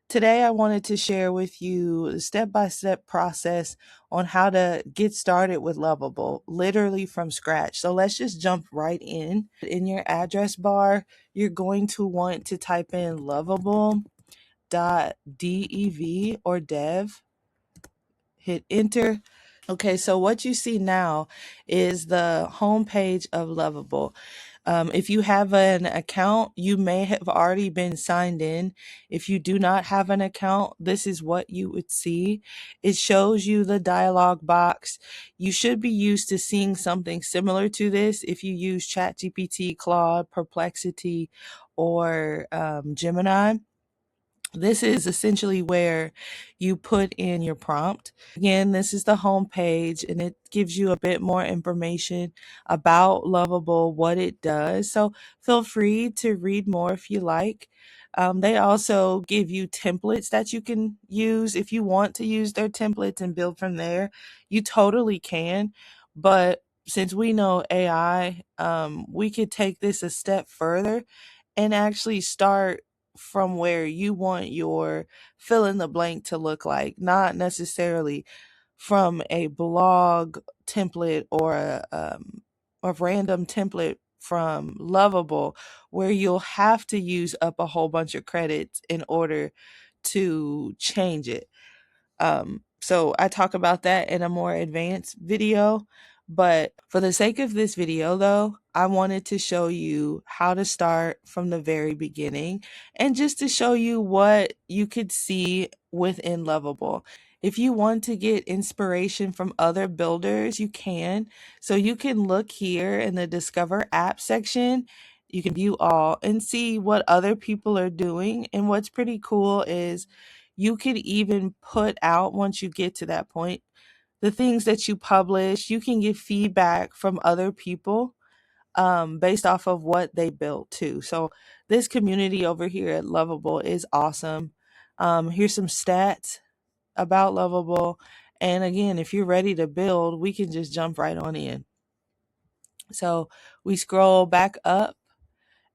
Today, I wanted to share with you the step-by-step process on how to get started with Lovable, literally from scratch. So let's just jump right in. In your address bar, you're going to want to type in Lovable.dev or dev. Hit enter. Okay, so what you see now is the homepage of Lovable. If you have an account, you may have already been signed in. If you do not have an account, this is what you would see. It shows you the dialog box. You should be used to seeing something similar to this if you use ChatGPT, Claude, Perplexity, or Gemini. This is essentially where you put in your prompt. Again, this is the home page and it gives you a bit more information about Lovable, what it does. So feel free to read more if you like. They also give you templates that you can use. If you want to use their templates and build from there, you totally can. But since we know AI, we could take this a step further and actually start from where you want your fill in the blank to look like, not necessarily from a blog template or a random template from Lovable, where you'll have to use up a whole bunch of credits in order to change it. So I talk about that in a more advanced video, but for the sake of this video though, I wanted to show you how to start from the very beginning and just to show you what you could see within Lovable. If you want to get inspiration from other builders, you can. So you can look here in the Discover App section. You can view all and see what other people are doing. And what's pretty cool is you could even put out, once you get to that point, the things that you publish. You can get feedback from other people based off of what they built too. So this community over here at Lovable is awesome. Here's some stats about Lovable. And again, if you're ready to build, we can just jump right on in. So we scroll back up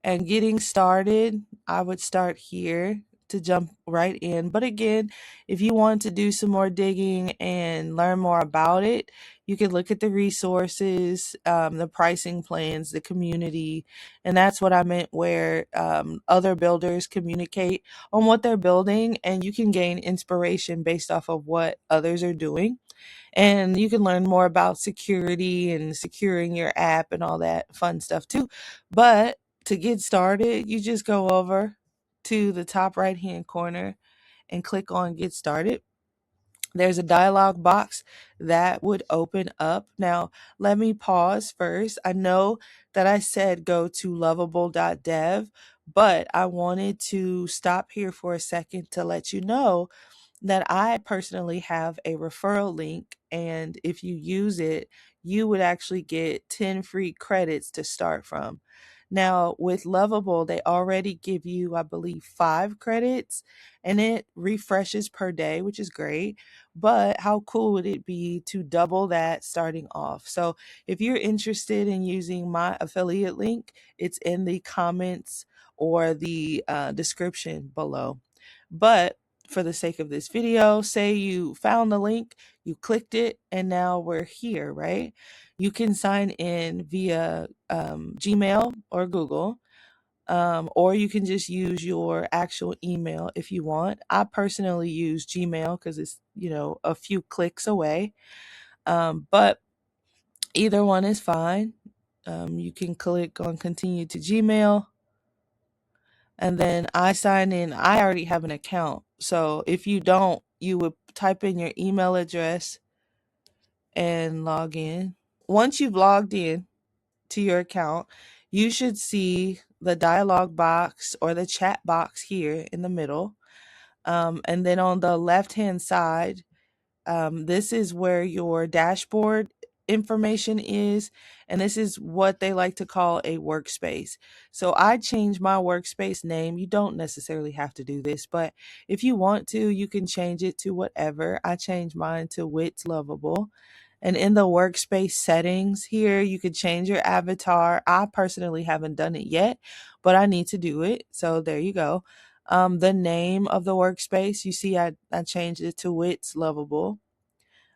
and getting started, I would start here to jump right in. But again, if you want to do some more digging and learn more about it, you can look at the resources, the pricing plans, the community. And that's what I meant where other builders communicate on what they're building and you can gain inspiration based off of what others are doing. And you can learn more about security and securing your app and all that fun stuff too. But to get started, you just go over to the top right hand corner and click on Get Started. There's a dialog box that would open up. Now, let me pause first. I know that I said go to Lovable.dev, but I wanted to stop here for a second to let you know that I personally have a referral link, and if you use it, you would actually get 10 free credits to start from. Now, with Lovable, they already give you, I believe, 5 credits, and it refreshes per day, which is great. But how cool would it be to double that starting off? So, if you're interested in using my affiliate link, it's in the comments or the description below. But for the sake of this video, say you found the link, you clicked it, and now we're here, right? You can sign in via Gmail or Google, or you can just use your actual email if you want. I personally use Gmail because it's, a few clicks away. But either one is fine. You can click on continue to Gmail. And then I sign in. I already have an account. So if you don't, you would type in your email address and log in. Once you've logged in to your account, you should see the dialog box or the chat box here in the middle. And then on the left-hand side, this is where your dashboard information is, and this is what they like to call a workspace. So I changed my workspace name. You don't necessarily have to do this, but if you want to, you can change it to whatever. I changed mine to Whit's Lovable. And in the workspace settings here, you could change your avatar. I personally haven't done it yet, but I need to do it. So there you go. The name of the workspace, you see I changed it to Whit's Lovable.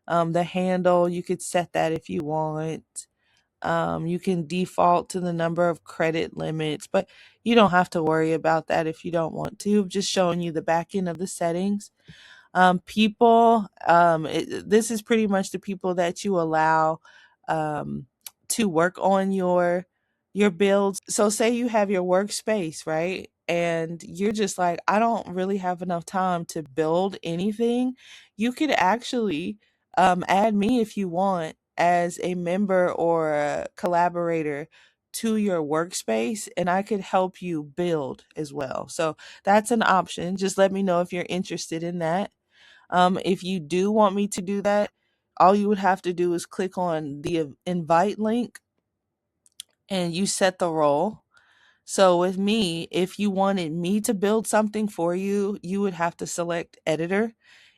The handle, you could set that if you want. You can default to the number of credit limits, but you don't have to worry about that if you don't want to. Just showing you the back end of the settings. People, this is pretty much the people that you allow to work on your builds. So say you have your workspace, right? And you're just like, I don't really have enough time to build anything. You could actually add me if you want as a member or a collaborator to your workspace, and I could help you build as well. So that's an option. Just let me know if you're interested in that. If you do want me to do that, all you would have to do is click on the invite link and you set the role. So with me, if you wanted me to build something for you, you would have to select editor.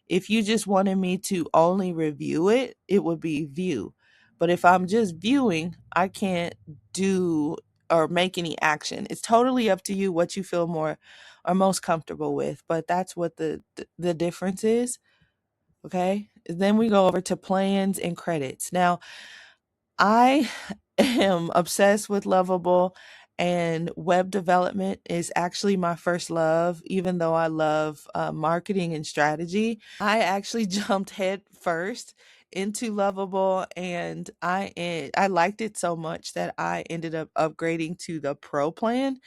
If you just wanted me to only review it, it would be view. But if I'm just viewing, I can't do or make any action. It's totally up to you what you feel more or most comfortable with. But that's what the difference is. Okay. Then we go over to plans and credits. Now, I am obsessed with Lovable, and web development is actually my first love, even though I love marketing and strategy. I actually jumped head first into Lovable, and I liked it so much that I ended up upgrading to the pro plan.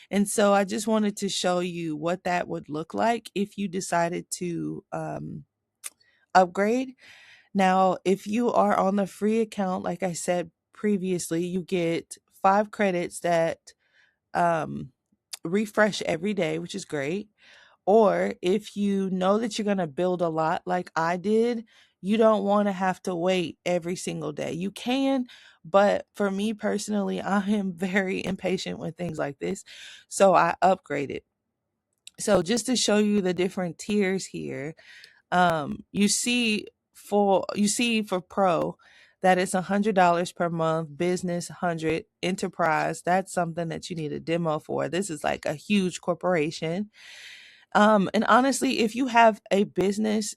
And so I just wanted to show you what that would look like if you decided to upgrade. Now, if you are on the free account, like I said previously, you get 5 credits that um, refresh every day, which is great. Or if you know that you're going to build a lot like I did, you don't want to have to wait every single day. You can, but for me personally, I am very impatient with things like this. So I upgraded. So just to show you the different tiers here, you see for pro that it's $100 per month, business 100, enterprise, that's something that you need a demo for. This is like a huge corporation. And honestly, if you have a business,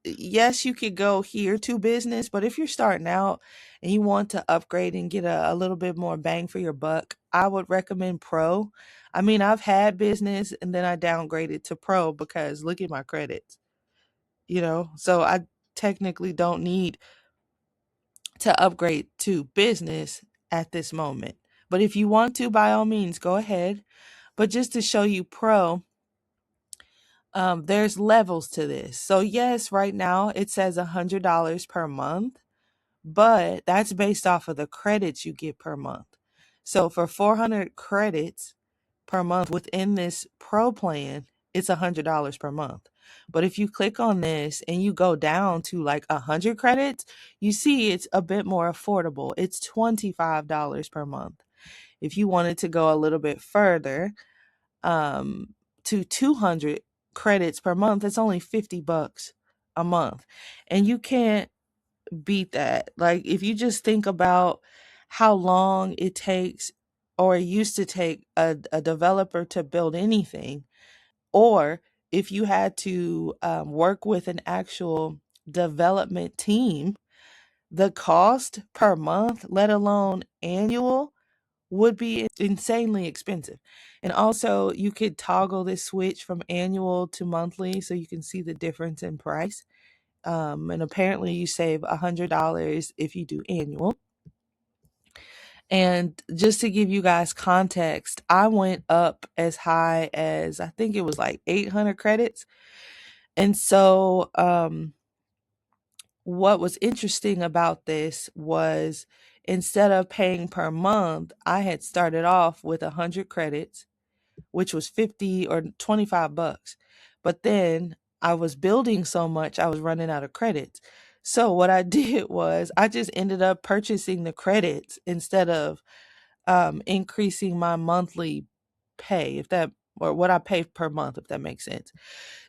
yes, you could go here to business, but if you're starting out and you want to upgrade and get a little bit more bang for your buck, I would recommend pro. I mean, I've had business and then I downgraded to pro because look at my credits, so I technically don't need to upgrade to business at this moment. But if you want to, by all means, go ahead. But just to show you pro, there's levels to this. So yes, right now it says $100 per month, but that's based off of the credits you get per month. So for 400 credits per month within this pro plan, it's $100 per month. But if you click on this and you go down to like 100 credits, you see it's a bit more affordable. It's $25 per month. If you wanted to go a little bit further, to 200 credits per month, it's only $50 a month. And you can't beat that. Like if you just think about how long it takes or it used to take a developer to build anything, or if you had to work with an actual development team, the cost per month, let alone annual, would be insanely expensive. And also, you could toggle this switch from annual to monthly so you can see the difference in price. And apparently, you save $100 if you do annual. And just to give you guys context, I went up as high as I think it was like 800 credits. And so, what was interesting about this was instead of paying per month, I had started off with 100 credits, which was 50 or $25. But then I was building so much, I was running out of credits. So what I did was I just ended up purchasing the credits instead of increasing my monthly pay, if that, or what I pay per month, if that makes sense.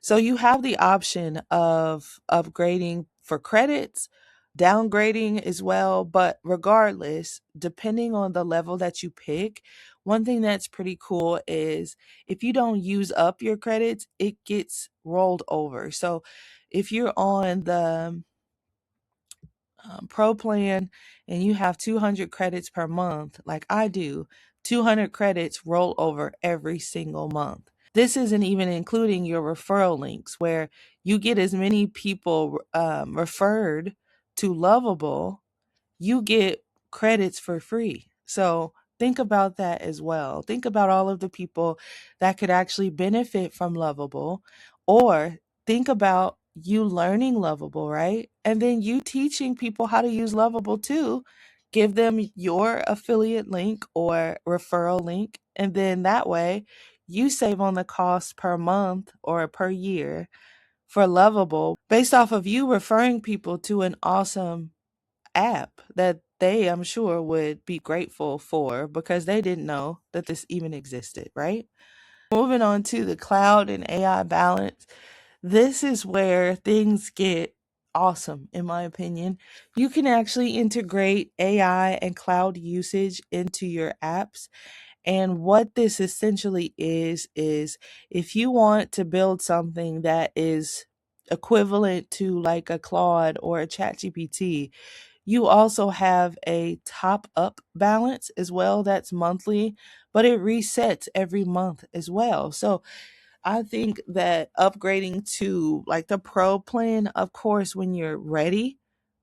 So you have the option of upgrading for credits, downgrading as well. But regardless, depending on the level that you pick, one thing that's pretty cool is if you don't use up your credits, it gets rolled over. So if you're on the pro plan and you have 200 credits per month, like I do, 200 credits roll over every single month. This isn't even including your referral links where you get as many people referred to Lovable, you get credits for free. So think about that as well. Think about all of the people that could actually benefit from Lovable, or think about you learning Lovable, right? And then you teaching people how to use Lovable too. Give them your affiliate link or referral link. And then that way you save on the cost per month or per year for Lovable based off of you referring people to an awesome app that they, I'm sure, would be grateful for because they didn't know that this even existed, right? Moving on to the cloud and AI balance. This is where things get awesome, in my opinion. You can actually integrate AI and cloud usage into your apps. And what this essentially is if you want to build something that is equivalent to like a Claude or a ChatGPT, you also have a top up balance as well that's monthly, but it resets every month as well. So I think that upgrading to like the pro plan, of course, when you're ready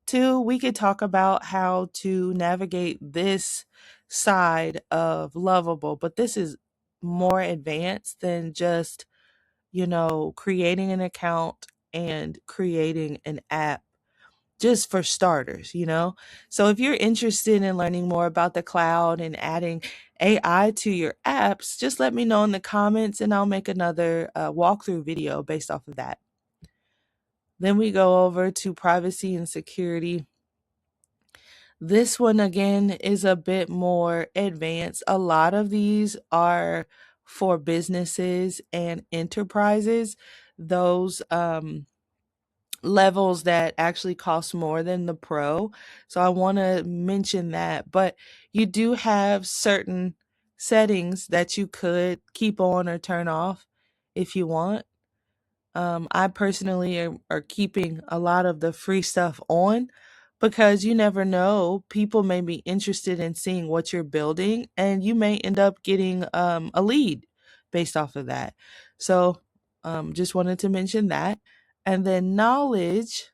to, we could talk about how to navigate this side of Lovable, but this is more advanced than just, creating an account and creating an app just for starters. So if you're interested in learning more about the cloud and adding AI to your apps, just let me know in the comments and I'll make another walkthrough video based off of that. Then we go over to privacy and security. This one again is a bit more advanced. A lot of these are for businesses and enterprises. Those levels that actually cost more than the pro. So I want to mention that. But you do have certain settings that you could keep on or turn off if you want. I personally are keeping a lot of the free stuff on because you never know. People may be interested in seeing what you're building and you may end up getting a lead based off of that. So just wanted to mention that. And then knowledge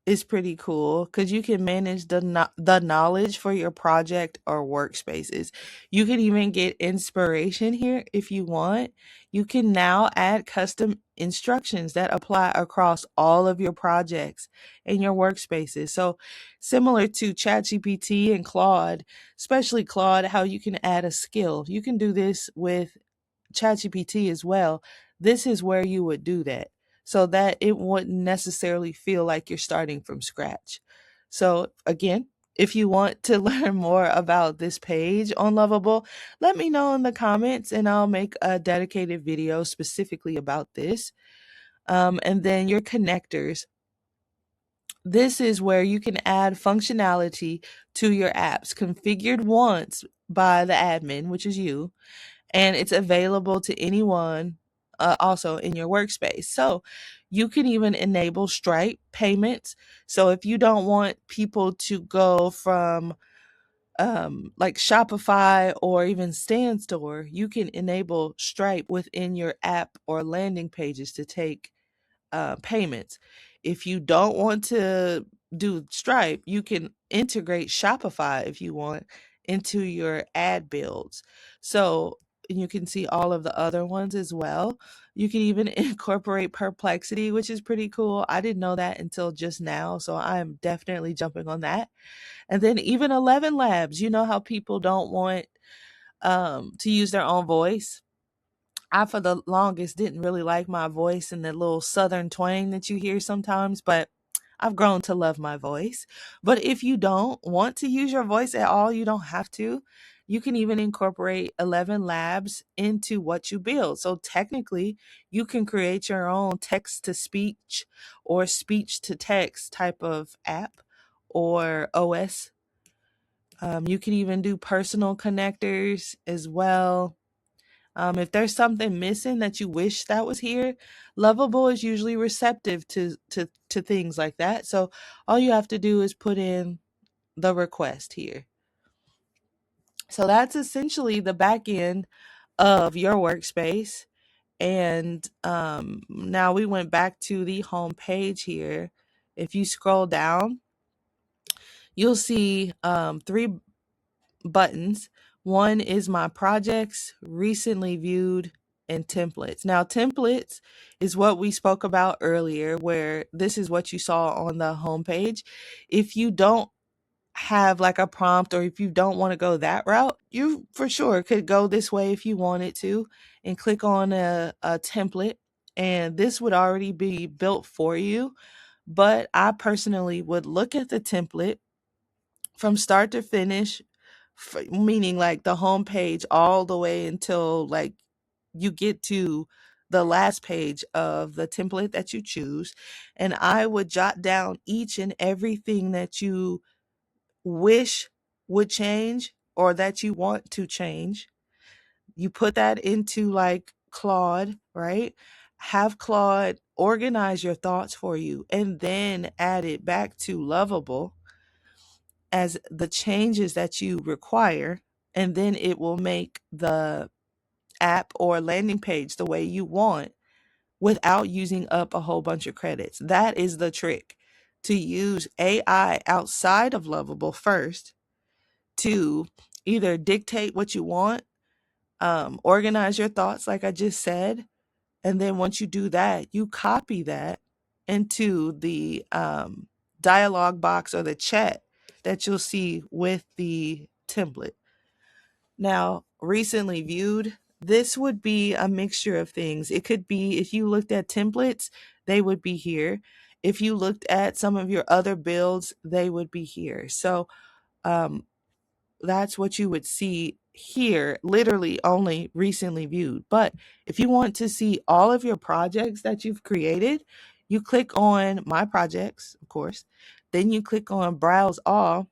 is pretty cool because you can manage the knowledge for your project or workspaces. You can even get inspiration here if you want. You can now add custom instructions that apply across all of your projects and your workspaces. So similar to ChatGPT and Claude, especially Claude, how you can add a skill. You can do this with ChatGPT as well. This is where you would do that so that it wouldn't necessarily feel like you're starting from scratch. So again, if you want to learn more about this page on Lovable, let me know in the comments and I'll make a dedicated video specifically about this. And then your connectors. This is where you can add functionality to your apps configured once by the admin, which is you, and it's available to anyone also in your workspace. So you can even enable Stripe payments. So if you don't want people to go from like Shopify or even Stand Store, you can enable Stripe within your app or landing pages to take payments. If you don't want to do Stripe, you can integrate Shopify if you want into your ad builds. So and you can see all of the other ones as well. You can even incorporate Perplexity, which is pretty cool. I didn't know that until just now, so I'm definitely jumping on that. And then even 11 Labs, you know how people don't want to use their own voice. I, for the longest, didn't really like my voice and the little southern twang that you hear sometimes, but I've grown to love my voice. But if you don't want to use your voice at all, you don't have to. You can even incorporate 11 Labs into what you build. So technically, you can create your own text to speech or speech to text type of app, or OS. You can even do personal connectors as well. If there's something missing that you wish that was here, Lovable is usually receptive to things like that. So all you have to do is put in the request here. So that's essentially the back end of your workspace. And now we went back to the home page here. If you scroll down, you'll see 3 buttons. One is my projects, recently viewed, and templates. Now, templates is what we spoke about earlier, where this is what you saw on the homepage. If you don't have like a prompt, or if you don't want to go that route, you for sure could go this way if you wanted to and click on a template, and this would already be built for you. But I personally would look at the template from start to finish, meaning like the home page all the way until like you get to the last page of the template that you choose. And I would jot down each and everything that you wish would change or that you want to change. You put that into like Claude, right? Have Claude organize your thoughts for you and then add it back to Lovable as the changes that you require. And then it will make the app or landing page the way you want without using up a whole bunch of credits. That is the trick, to use AI outside of Lovable first to either dictate what you want, organize your thoughts, like I just said. And then once you do that, you copy that into the dialog box or the chat that you'll see with the template. Now, recently viewed, this would be a mixture of things. It could be, if you looked at templates, they would be here. If you looked at some of your other builds, they would be here. So that's what you would see here, literally only recently viewed. But if you want to see all of your projects that you've created, you click on My Projects, of course. Then you click on Browse All.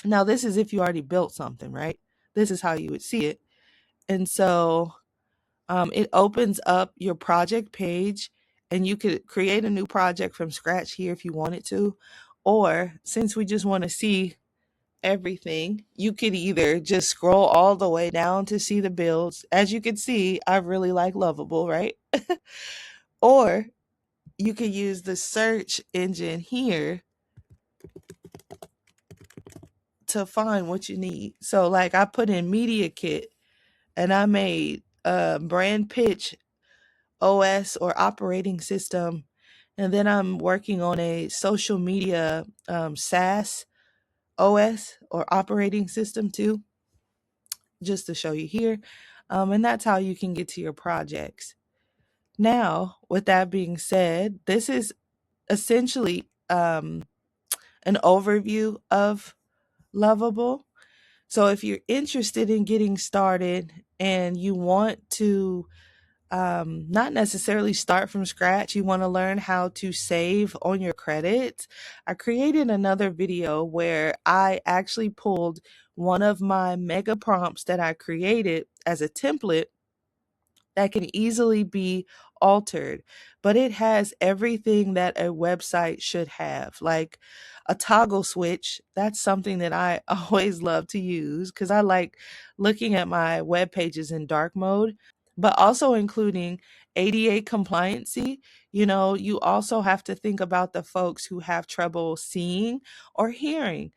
Now, this is if you already built something, right? This is how you would see it. And so it opens up your project page, and you could create a new project from scratch here if you wanted to. Or since we just want to see everything, you could either just scroll all the way down to see the builds. As you can see, I really like Lovable, right? Or you could use the search engine here to find what you need. So like I put in media kit and I made a brand pitch OS or operating system. And then I'm working on a social media SaaS OS or operating system too, just to show you here. And that's how you can get to your projects. Now, with that being said, this is essentially an overview of Lovable. So if you're interested in getting started and you want to not necessarily start from scratch, you want to learn how to save on your credits, I created another video where I actually pulled one of my mega prompts that I created as a template that can easily be altered, but it has everything that a website should have, like a toggle switch. That's something that I always love to use because I like looking at my web pages in dark mode, but also including ADA compliancy. You know, you also have to think about the folks who have trouble seeing or hearing.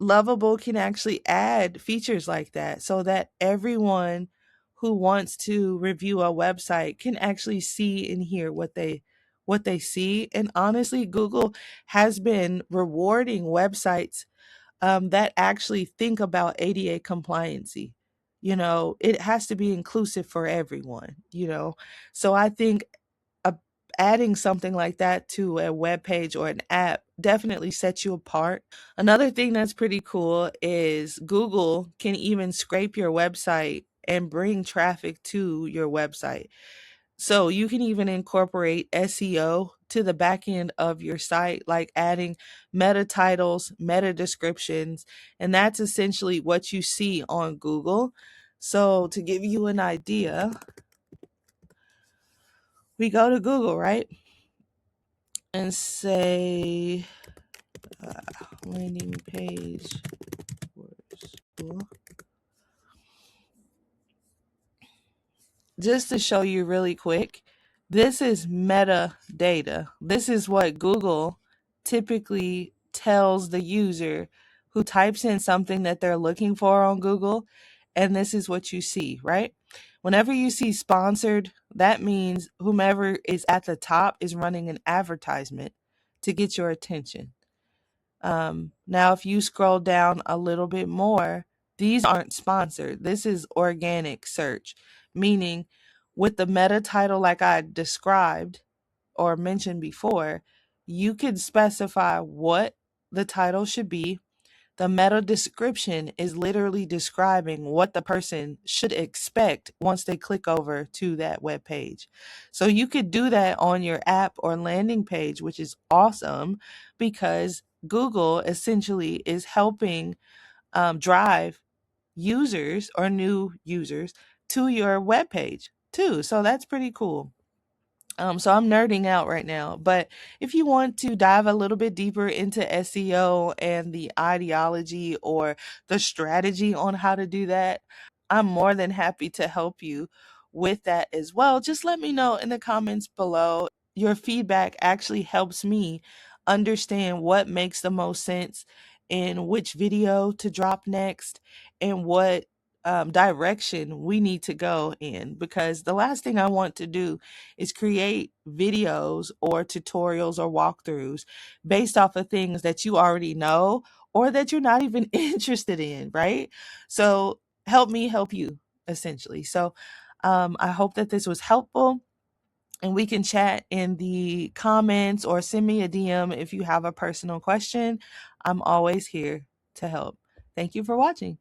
Lovable can actually add features like that so that everyone who wants to review a website can actually see and hear what they see. And honestly, Google has been rewarding websites that actually think about ADA compliancy. You know, it has to be inclusive for everyone, you know. So I think uh, adding something like that to a web page or an app definitely sets you apart. Another thing that's pretty cool is Google can even scrape your website and bring traffic to your website. So you can even incorporate SEO to the back end of your site, like adding meta titles, meta descriptions, and that's essentially what you see on Google. So to give you an idea, we go to Google, right? And say landing page for school. Just to show you really quick, this is metadata. This is what Google typically tells the user who types in something that they're looking for on Google, and this is what you see, right? Whenever you see sponsored, that means whomever is at the top is running an advertisement to get your attention. Now, if you scroll down a little bit more, these aren't sponsored. This is organic search, meaning with the meta title, like I described or mentioned before, you can specify what the title should be. The meta description is literally describing what the person should expect once they click over to that web page. So you could do that on your app or landing page, which is awesome because Google essentially is helping drive users or new users to your web page too. So that's pretty cool. So I'm nerding out right now, but if you want to dive a little bit deeper into SEO and the ideology or the strategy on how to do that, I'm more than happy to help you with that as well. Just let me know in the comments below. Your feedback actually helps me understand what makes the most sense and which video to drop next and what direction we need to go in, because the last thing I want to do is create videos or tutorials or walkthroughs based off of things that you already know or that you're not even interested in, right? So help me help you, essentially. So I hope that this was helpful, and we can chat in the comments or send me a DM if you have a personal question. I'm always here to help. Thank you for watching.